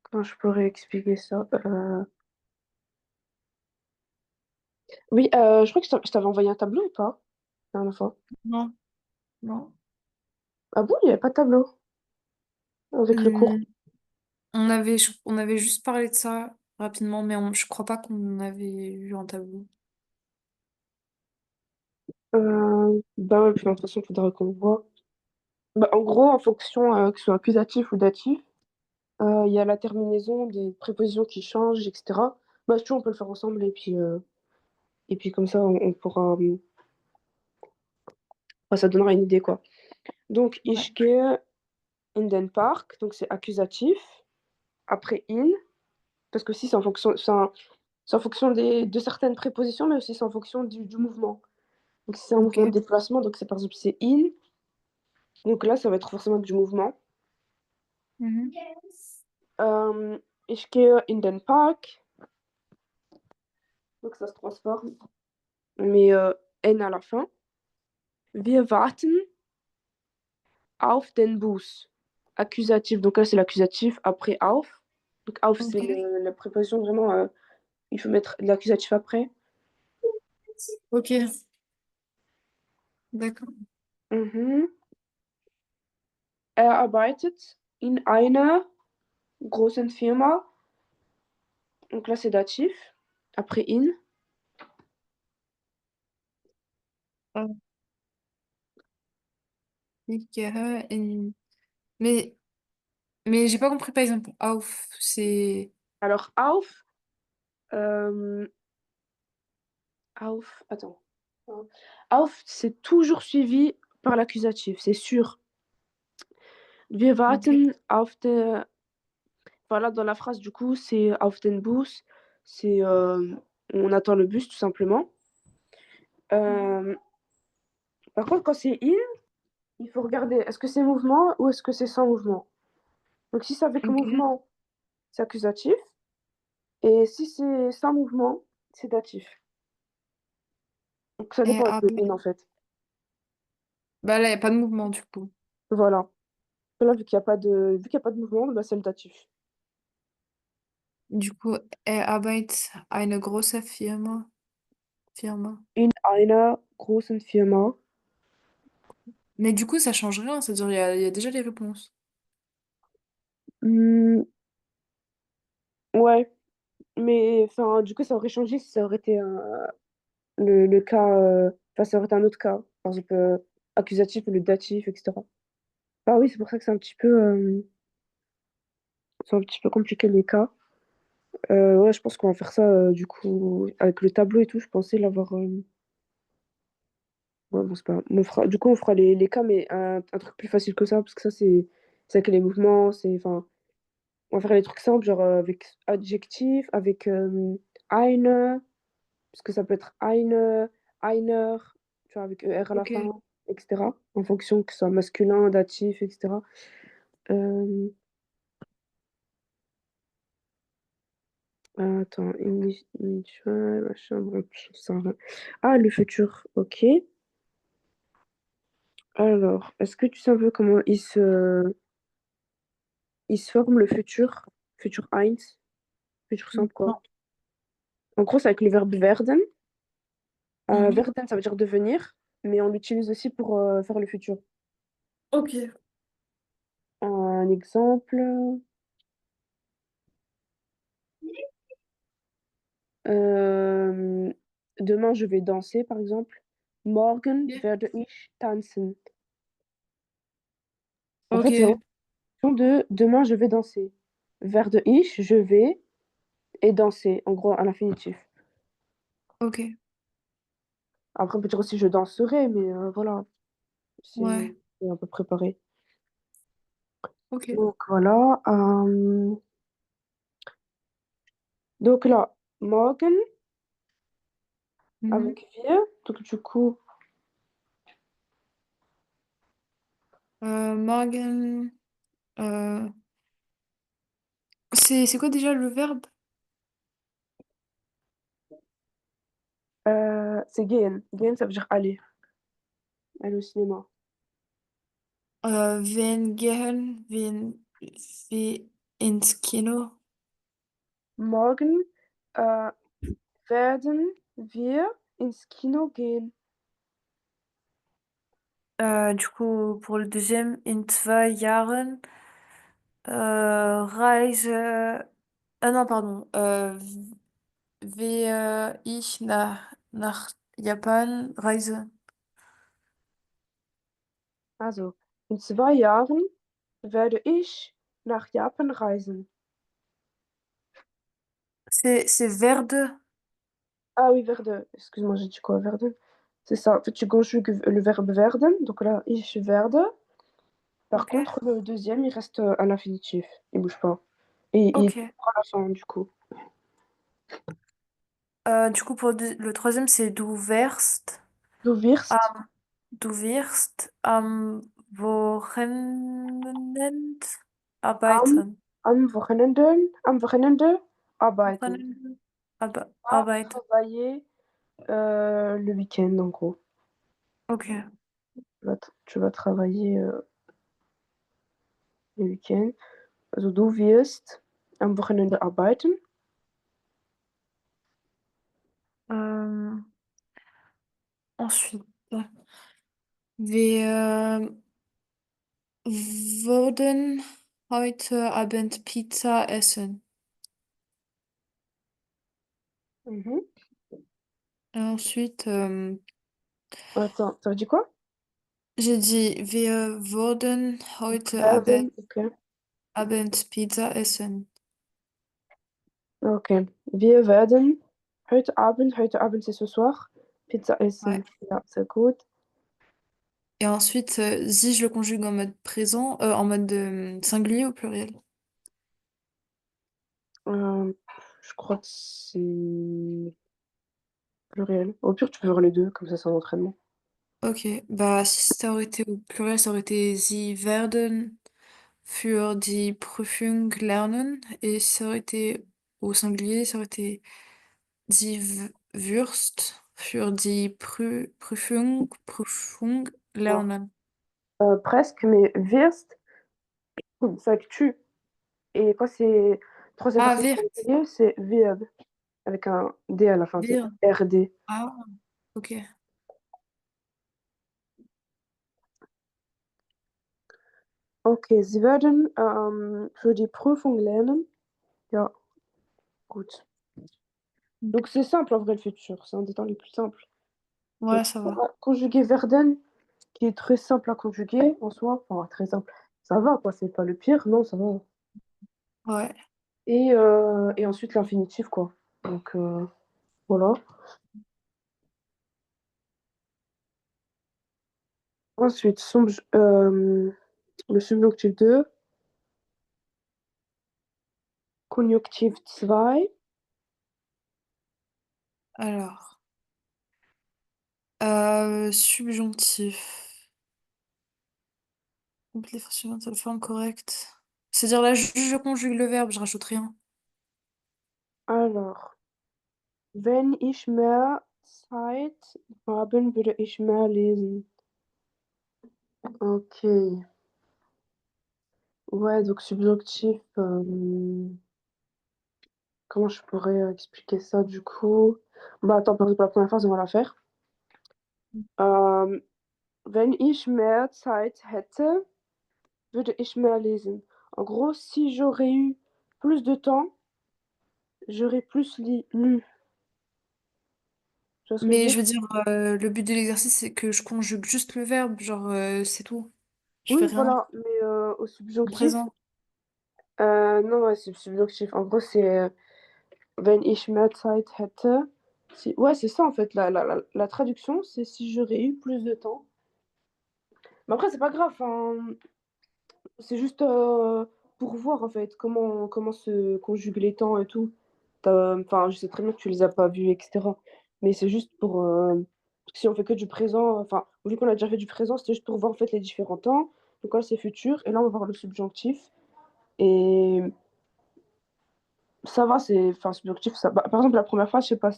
Speaker 1: Comment je pourrais expliquer ça? Oui, je crois que je t'avais envoyé un tableau ou pas? La dernière fois.
Speaker 2: Non, non.
Speaker 1: Ah bon, il n'y avait pas de tableau avec le cours.
Speaker 2: Hum, on avait juste parlé de ça rapidement, mais je crois pas qu'on avait eu un tableau.
Speaker 1: Bah ouais, puis de toute façon, il faudra qu'on le voit. Bah, en gros, en fonction que ce soit accusatif ou datif, il y a la terminaison des prépositions qui changent, etc. Bah, si tu veux, on peut le faire ensemble et puis comme ça, on pourra. Enfin, ça donnera une idée, quoi. Donc,
Speaker 2: Ouais.
Speaker 1: ich gehe in den Park, donc c'est accusatif. Après in, parce que si c'est en fonction, c'est en fonction de certaines prépositions, mais aussi c'est en fonction du mouvement. Donc, si c'est un
Speaker 2: Ok.
Speaker 1: mouvement de déplacement, donc c'est par exemple c'est in. Donc là, ça va être forcément du mouvement.
Speaker 2: Mhm.
Speaker 1: Ich gehe in den Park, donc ça se transforme, mais N à la fin. Wir warten auf den Bus. Accusatif, donc là c'est l'accusatif après auf. Donc auf, c'est
Speaker 2: Ok.
Speaker 1: la préposition vraiment, il faut mettre l'accusatif après.
Speaker 2: Ok. D'accord.
Speaker 1: Mhm. Er arbeitet in einer großen Firma. Donc là c'est datif. Après in.
Speaker 2: Euh, ich gehe in... Mais, mais j'ai pas compris, par exemple, auf, c'est...
Speaker 1: Alors, euh, attends. Auf, c'est toujours suivi par l'accusatif, c'est sûr. Wir
Speaker 2: Ok.
Speaker 1: warten auf der. Voilà, dans la phrase, du coup, c'est auf den Bus. C'est on attend le bus, tout simplement. Euh, Par contre, quand c'est in, il faut regarder est-ce que c'est mouvement ou est-ce que c'est sans mouvement. Donc, si c'est avec
Speaker 2: Ok.
Speaker 1: mouvement, c'est accusatif. Et si c'est sans mouvement, c'est datif. Donc, ça
Speaker 2: Et
Speaker 1: dépend de in,
Speaker 2: Arbeit.
Speaker 1: en fait.
Speaker 2: Bah là, il n'y a pas de mouvement, du coup.
Speaker 1: Voilà. Là, vu qu'il y a pas de mouvement, bah, c'est le datif.
Speaker 2: Du coup, er arbeitet eine große Firma. Firma.
Speaker 1: In einer großen Firma.
Speaker 2: Mais du coup, ça change rien, c'est-à-dire il y a déjà les réponses.
Speaker 1: Hmm, ouais, mais enfin, du coup, ça aurait changé si ça aurait été le cas. Enfin, ça aurait été un autre cas. Par exemple, accusatif ou le datif, etc. Ah oui, c'est pour ça que c'est un petit peu compliqué les cas. Ouais, je pense qu'on va faire ça du coup avec le tableau et tout. Je pensais l'avoir. Ouais, bon, c'est pas grave. Du coup, on fera les cas, mais un truc plus facile que ça, parce que ça, c'est avec les mouvements. Enfin, on va faire les trucs simples, genre avec adjectif, avec eine, parce que ça peut être einer, tu vois, avec ER à la
Speaker 2: Ok.
Speaker 1: fin, etc. En fonction que ce soit masculin, datif, etc. Euh, Attends, initial, machin, bon, ça va. Ah, le futur, ok. Alors, est-ce que tu sais un peu comment il se forme le futur eins, futur simple, quoi?
Speaker 2: Non.
Speaker 1: En gros, c'est avec le verbe werden.
Speaker 2: Mhm.
Speaker 1: Werden, ça veut dire devenir, mais on l'utilise aussi pour faire le futur.
Speaker 2: Ok.
Speaker 1: Un exemple, euh, demain je vais danser, par exemple. Morgen
Speaker 2: Ok.
Speaker 1: werde ich tanzen. En fait, c'est
Speaker 2: Ok.
Speaker 1: vraiment une question de demain je vais danser. Werde ich, je vais, et danser, en gros, à l'infinitif.
Speaker 2: Ok.
Speaker 1: Après, on peut dire aussi je danserai, mais voilà, c'est
Speaker 2: Ouais.
Speaker 1: c'est un peu préparé.
Speaker 2: Ok.
Speaker 1: Donc voilà. Donc là, morgen
Speaker 2: Mhm.
Speaker 1: avec wir. Donc du coup,
Speaker 2: Morgen. euh, c'est quoi déjà le verbe?
Speaker 1: c'est gehen. Gehen, ça veut dire aller. Aller au cinéma.
Speaker 2: Wen gehen wir ins Kino?
Speaker 1: Morgen äh, werden wir ins Kino gehen.
Speaker 2: Du coup, pour le deuxième, in 2 Jahren, reise. Ah non, pardon. Will ich nach Japan reise?
Speaker 1: Also, in 2 Jahren werde ich nach Japan reisen.
Speaker 2: C'est Verde.
Speaker 1: Ah oui, werde. Excuse-moi, j'ai dit quoi, werde? C'est ça. En fait, tu conjugues le verbe werden. Donc là, ich werde. Par
Speaker 2: Ok.
Speaker 1: contre, le deuxième, il reste à l'infinitif. Il bouge pas. Et il
Speaker 2: Ok.
Speaker 1: prend la fin, du coup.
Speaker 2: Du coup, pour le troisième, c'est du wirst.
Speaker 1: Du wirst
Speaker 2: Du wirst am Wochenende arbeiten.
Speaker 1: am Wochenende arbeiten.
Speaker 2: Wochenende
Speaker 1: Pas
Speaker 2: arbeiten.
Speaker 1: travailler le week-end, en gros.
Speaker 2: Ok.
Speaker 1: Tu vas travailler le week-end. Also du wirst am Wochenende arbeiten.
Speaker 2: Euh, ensuite, wir würden heute Abend Pizza essen.
Speaker 1: Mhm.
Speaker 2: Et ensuite,
Speaker 1: Attends, ça veut dire quoi?
Speaker 2: j'ai dit, wir wurden heute
Speaker 1: Werden, ok.
Speaker 2: Abend Pizza essen.
Speaker 1: Ok. Wir werden heute Abend c'est ce soir, Pizza
Speaker 2: Ouais.
Speaker 1: essen. Ja, sehr gut.
Speaker 2: Et ensuite, si je le conjugue en mode présent, en mode singulier ou pluriel.
Speaker 1: Euh, je crois que c'est pluriel. Au pire, tu peux voir les deux, comme ça c'est un entraînement.
Speaker 2: Ok, bah si ça aurait été au pluriel, ça aurait été Sie werden für die Prüfung lernen. Et si ça aurait été au singulier, ça aurait été Sie wirst für die Prüfung
Speaker 1: Non.
Speaker 2: lernen.
Speaker 1: Presque, mais wirst, c'est avec tu. Et quand c'est troisième
Speaker 2: Ah,
Speaker 1: personne
Speaker 2: wird.
Speaker 1: singulier, c'est wird, avec un D à la fin, c'est
Speaker 2: Wir.
Speaker 1: RD.
Speaker 2: Ah, ok.
Speaker 1: Ok, Sie werden für die Prüfung lernen. Ja, gut. Donc c'est simple en vrai le futur, c'est un des temps les plus simples. Donc
Speaker 2: Ouais, ça
Speaker 1: on
Speaker 2: va.
Speaker 1: va conjuguer werden, qui est très simple à conjuguer en soi, enfin très simple. Ça va quoi, c'est pas le pire, non, ça va.
Speaker 2: Ouais.
Speaker 1: Et ensuite l'infinitif quoi. Donc voilà. Ensuite, le subjonctif 2, conjonctif 2.
Speaker 2: Alors, subjonctif. Complète les phrases suivantes à la forme correcte. C'est-à-dire là, je conjugue le verbe, je rajoute rien.
Speaker 1: Alors, wenn ich mehr Zeit haben, würde ich mehr lesen. Ok. Ouais, donc subjonctif. Comment je pourrais expliquer ça du coup? Bah attends, par exemple, la première phrase, on va la faire. Ähm, wenn ich mehr Zeit hätte, würde ich mehr lesen. En gros, si j'aurais eu plus de temps, j'aurais plus lu. Tu vois ce que je veux
Speaker 2: Mais je
Speaker 1: dire?
Speaker 2: veux dire, le but de l'exercice, c'est que je conjugue juste le verbe, genre, c'est tout. Je fais
Speaker 1: Oui,
Speaker 2: rien.
Speaker 1: voilà, mais au
Speaker 2: Au
Speaker 1: subjonctif,
Speaker 2: présent.
Speaker 1: non, ouais, c'est subjonctif. En gros, c'est wenn ich mehr Zeit hätte. Ouais, c'est ça en fait. La traduction, c'est si j'aurais eu plus de temps. Mais après, c'est pas grave. Hein. C'est juste pour voir en fait comment se conjuguent les temps et tout. Enfin, je sais très bien que tu les as pas vus, etc. Mais c'est juste pour. Parce que si on fait que du présent, enfin, vu qu'on a déjà fait du présent, c'était juste pour voir en fait les différents temps. Donc là, c'est futur. Et là, on va voir le subjonctif. Et ça va, c'est. Enfin, subjonctif, ça. Bah, par exemple, la première phrase, je sais pas.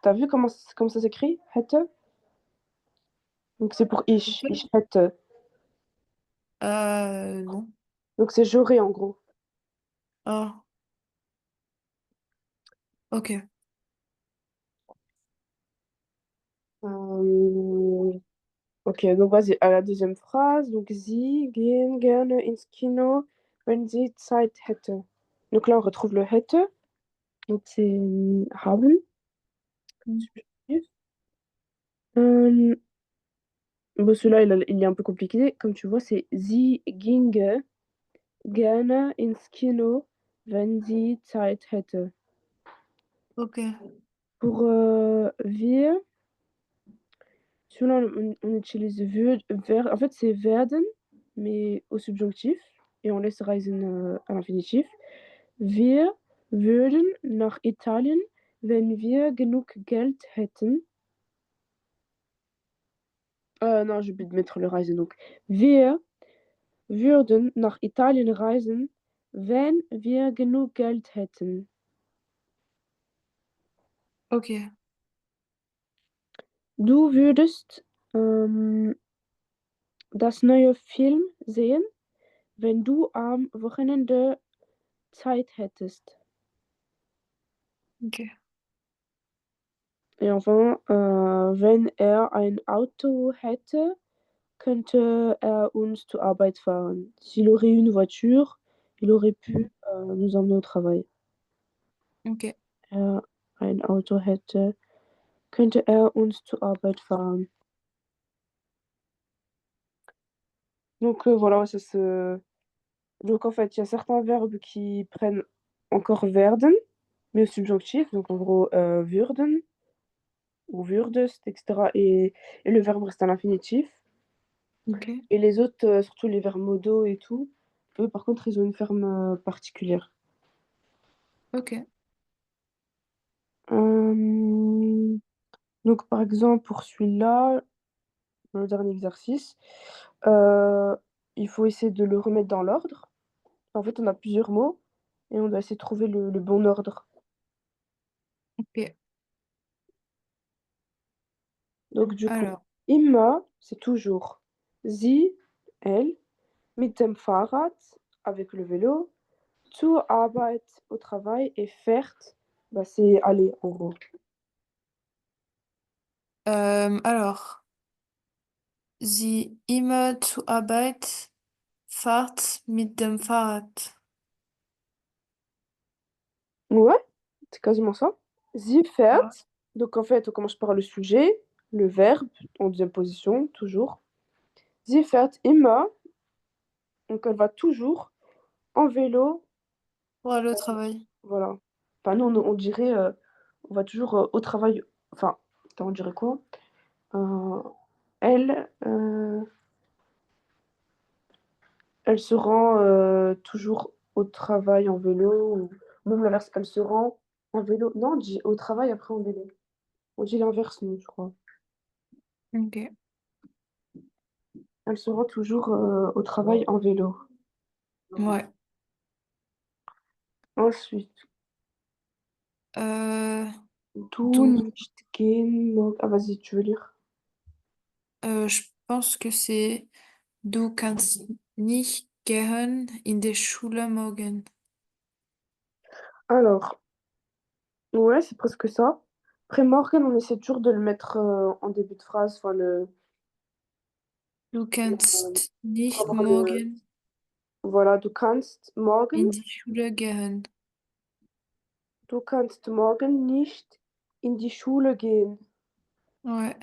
Speaker 1: T'as vu comment ça s'écrit? Hätte? Donc c'est pour ich. Ich hätte.
Speaker 2: Non.
Speaker 1: Donc c'est j'aurais en gros.
Speaker 2: Ah, ok.
Speaker 1: Euh, Ok, donc vas-y, à la deuxième phrase. Donc, Sie gehen gerne ins Kino, wenn sie Zeit hätte. Donc là, on retrouve le hätte. Donc, c'est haben.
Speaker 2: Mm.
Speaker 1: Subjonctif. Bon, celui-là, il est un peu compliqué. Comme tu vois, c'est Sie ginge gerne ins Kino, wenn sie Zeit hätte.
Speaker 2: Ok.
Speaker 1: Pour wir, celui-là, on utilise en fait, c'est werden, mais au subjonctif. Et on laisse reisen à l'infinitif. Wir würden nach Italien, wenn wir genug Geld hätten. Non, j'ai oublié de mettre le Reisen. Donc, wir würden nach Italien reisen, wenn wir genug Geld hätten.
Speaker 2: Ok.
Speaker 1: Du würdest das neue Film sehen, wenn du am Wochenende Zeit hättest.
Speaker 2: Ok.
Speaker 1: Et enfin, wenn er ein Auto hätte, könnte er uns zur Arbeit fahren. S'il aurait eu une voiture, il aurait pu
Speaker 2: Mm.
Speaker 1: nous emmener au travail.
Speaker 2: Ok.
Speaker 1: Ja, ein Auto hätte, könnte er uns zur Arbeit fahren. Donc voilà, ouais, donc en fait, il y a certains verbes qui prennent encore werden, mais au subjonctif, donc en gros würden ou würdest, etc. Et le verbe reste à l'infinitif.
Speaker 2: Ok.
Speaker 1: Et les autres, surtout les verbes modaux et tout, eux par contre, ils ont une forme particulière.
Speaker 2: Ok.
Speaker 1: Euh, Donc par exemple, pour celui-là, le dernier exercice, euh, il faut essayer de le remettre dans l'ordre. En fait, on a plusieurs mots et on doit essayer de trouver le bon ordre.
Speaker 2: Ok.
Speaker 1: Donc du coup,
Speaker 2: Alors,
Speaker 1: immer, c'est toujours sie, elle, mit dem Fahrrad, avec le vélo, zur Arbeit, au travail, et fährt, bah, c'est aller en gros.
Speaker 2: alors, sie immer zur Arbeit fahrt mit dem Fahrrad.
Speaker 1: Ouais, c'est quasiment ça. Sie
Speaker 2: Ah.
Speaker 1: fährt, donc en fait, on commence par le sujet, le verbe en deuxième position, toujours. Sie fährt immer, donc elle va toujours en vélo,
Speaker 2: Pour aller au travail.
Speaker 1: voilà. Enfin, nous, on dirait, on va toujours au travail, enfin, attends, on dirait quoi? Euh, elle, elle se rend toujours au travail en vélo, ou même l'inverse, elle se rend en vélo. Non, on dit au travail après en vélo. On dit l'inverse, nous, je crois.
Speaker 2: Ok.
Speaker 1: Elle se rend toujours au travail en vélo.
Speaker 2: Ouais.
Speaker 1: Ensuite,
Speaker 2: Euh,
Speaker 1: du
Speaker 2: du,
Speaker 1: nicht gehen. Ah, vas-y, tu veux lire?
Speaker 2: je pense que c'est du kannst nicht gehen in die Schule morgen.
Speaker 1: Alors, ouais, c'est presque ça. Après Morgan, on essaie toujours de le mettre en début de phrase. Enfin,
Speaker 2: Du kannst nicht
Speaker 1: avoir le.
Speaker 2: morgen
Speaker 1: Voilà, du kannst morgen.
Speaker 2: in die Schule gehen.
Speaker 1: Du kannst morgen nicht in die Schule gehen.
Speaker 2: Ouais.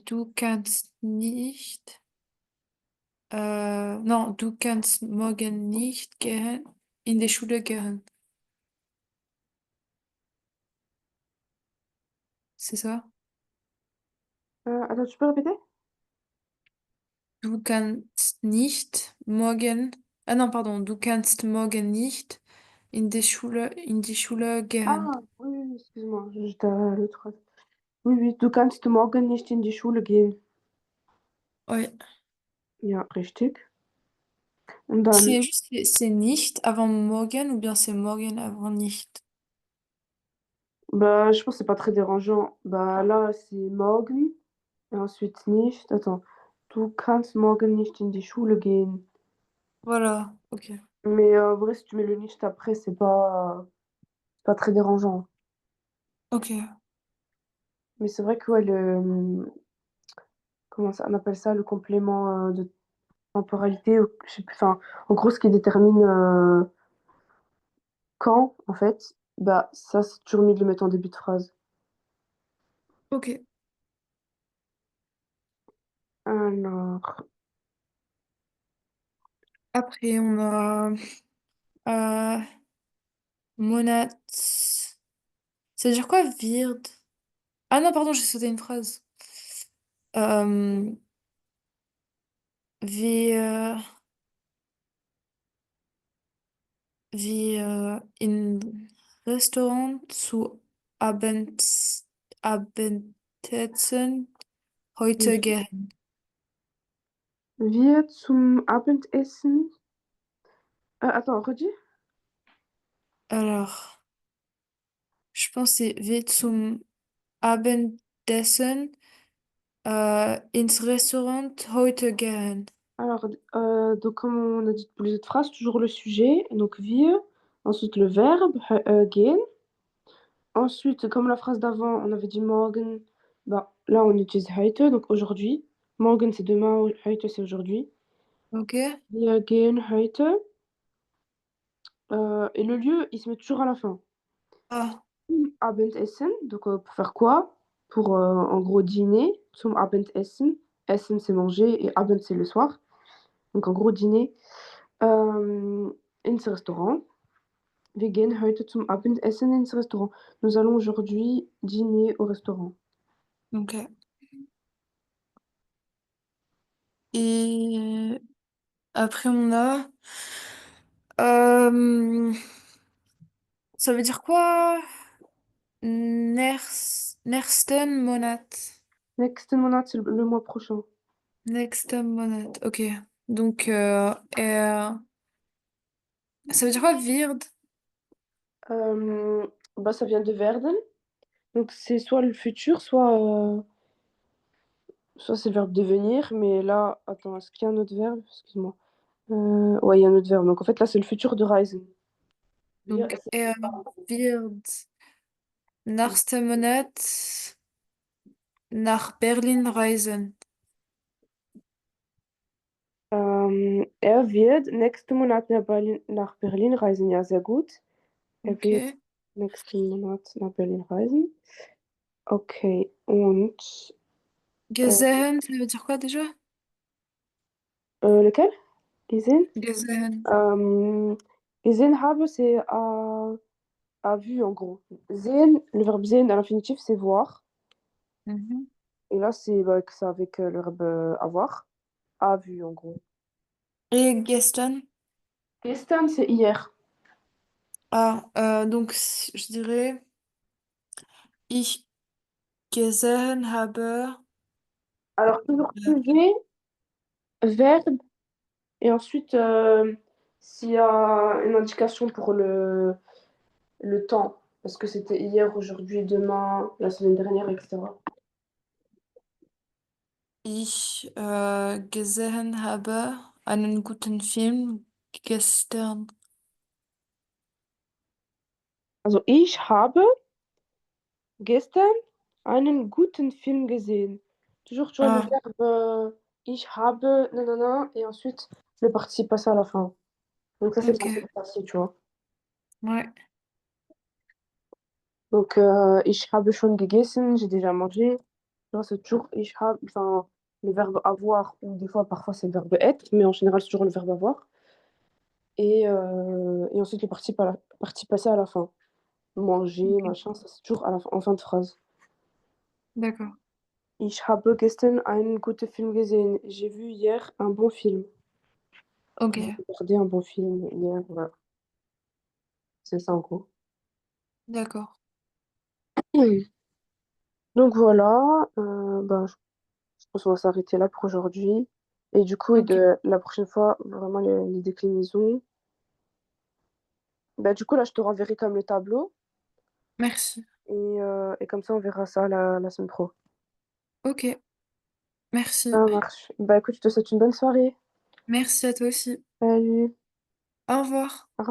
Speaker 2: Du kannst nicht. Non, du kannst morgen nicht gehen, in die Schule gehen. C'est ça?
Speaker 1: Attends, tu peux répéter?
Speaker 2: Du kannst nicht morgen. Ah non, pardon. Du kannst morgen nicht in die Schule gehen.
Speaker 1: Ah, oui, oui, oui, excuse-moi, j'étais à l'autre phrase. Oui, oui, du kannst morgen nicht in die Schule gehen.
Speaker 2: Ouais.
Speaker 1: Ja, richtig. Und dann,
Speaker 2: C'est juste, c'est nicht avant morgen ou bien c'est morgen avant nicht?
Speaker 1: bah, je pense que c'est pas très dérangeant. Bah, là, c'est morgen. Et ensuite nicht. Attends. Du kannst morgen nicht in die Schule gehen.
Speaker 2: Voilà, ok.
Speaker 1: Mais en vrai, si tu mets le nicht après, c'est pas très dérangeant.
Speaker 2: Ok.
Speaker 1: Mais c'est vrai que ouais, comment ça, on appelle ça, le complément de temporalité, ou je sais plus, enfin, en gros, ce qui détermine quand, en fait, bah, ça, c'est toujours mieux de le mettre en début de phrase.
Speaker 2: Ok.
Speaker 1: Alors,
Speaker 2: Après, on a euh, Monat. Ça veut dire quoi, Wird? Ah non, pardon, j'ai sauté une phrase. Euh, wir, wir in Restaurant zu Abendessen heute gehen.
Speaker 1: wir zum Abendessen. Attends, redis.
Speaker 2: Alors, je pense que c'est wir zum Abendessen ins Restaurant heute gehen.
Speaker 1: Alors, donc, comme on a dit pour les autres phrases, toujours le sujet, donc wir, ensuite le verbe, gehen. Ensuite, comme la phrase d'avant, on avait dit morgen, bah, là on utilise heute, donc aujourd'hui. Morgen c'est demain, heute c'est aujourd'hui.
Speaker 2: Ok?
Speaker 1: Wir gehen heute. Et le lieu, il se met toujours à la fin.
Speaker 2: Ah,
Speaker 1: Zum Abendessen, donc pour faire quoi? Pour en gros dîner. Zum Abendessen. Essen c'est manger et Abend c'est le soir. Donc en gros dîner. Euh, ins Restaurant. Wir gehen heute zum Abendessen ins Restaurant. Nous allons aujourd'hui dîner au restaurant.
Speaker 2: ok. Et après, on a... euh, ça veut dire quoi? Nächsten Monat.
Speaker 1: Nächsten Monat, c'est le mois prochain.
Speaker 2: Nächsten Monat. Ok. Donc, ça veut dire quoi, wird?
Speaker 1: Euh, Bah, ça vient de werden. Donc c'est soit le futur, soit c'est le verbe devenir. Mais là, attends, est-ce qu'il y a un autre verbe? Excuse-moi. Ouais, il y a un autre verbe. Donc en fait, là, c'est le futur de reisen. Wir
Speaker 2: Donc, wird nächsten Monat nach Berlin reisen.
Speaker 1: Er wird nächsten Monat nach Berlin reisen. Ja, sehr gut. Er wird
Speaker 2: Ok.
Speaker 1: nächsten Monat nach Berlin reisen. Okay, und äh,
Speaker 2: Gesehen, ça veut dire quoi déjà?
Speaker 1: lequel? Gesehen?
Speaker 2: Gesehen.
Speaker 1: Euh, Gesehen habe, c'est à vue en gros. Sehen, le verbe sehen à l'infinitif, c'est voir.
Speaker 2: Mhm.
Speaker 1: Et là, c'est bah, que c'est avec le verbe avoir. À vue en gros.
Speaker 2: Et gestern?
Speaker 1: Gestern, c'est hier.
Speaker 2: Ah, donc je dirais ich gesehen habe.
Speaker 1: Alors, toujours sujet, verbe, et ensuite, s'il y a une indication pour le temps, parce que c'était hier, aujourd'hui, demain, la semaine dernière, etc.
Speaker 2: Ich gesehen habe einen guten Film gestern.
Speaker 1: Also, ich habe gestern einen guten Film gesehen. Toujours, tu vois, le
Speaker 2: Ah,
Speaker 1: verbe ich habe, nanana, et ensuite le participe passé à la fin. Donc, ça, c'est le
Speaker 2: ok.
Speaker 1: participe passé, tu vois.
Speaker 2: Ouais,
Speaker 1: Donc, ich habe schon gegessen, j'ai déjà mangé. Tu vois, c'est toujours ich habe, enfin, le verbe avoir, ou des fois, parfois, c'est le verbe être, mais en général, c'est toujours le verbe avoir. Et ensuite, le participe passé à la fin. Manger,
Speaker 2: ok.
Speaker 1: machin, ça, c'est toujours à en fin de phrase.
Speaker 2: D'accord.
Speaker 1: Ich habe gestern einen guten Film gesehen. J'ai vu hier un bon film.
Speaker 2: Ok,
Speaker 1: J'ai regardé un bon film hier, voilà. C'est ça en gros.
Speaker 2: d'accord.
Speaker 1: Oui. Donc voilà, ben, je pense qu'on va s'arrêter là pour aujourd'hui. Et du coup, et
Speaker 2: Ok,
Speaker 1: de la prochaine fois, vraiment les déclinaisons. Bah, du coup, là, je te renverrai comme le tableau.
Speaker 2: merci.
Speaker 1: Et comme ça, on verra ça la semaine pro.
Speaker 2: Ok, merci.
Speaker 1: Ça marche. Bah écoute, je te souhaite une bonne soirée.
Speaker 2: Merci à toi aussi.
Speaker 1: Salut.
Speaker 2: Au revoir.
Speaker 1: Au revoir.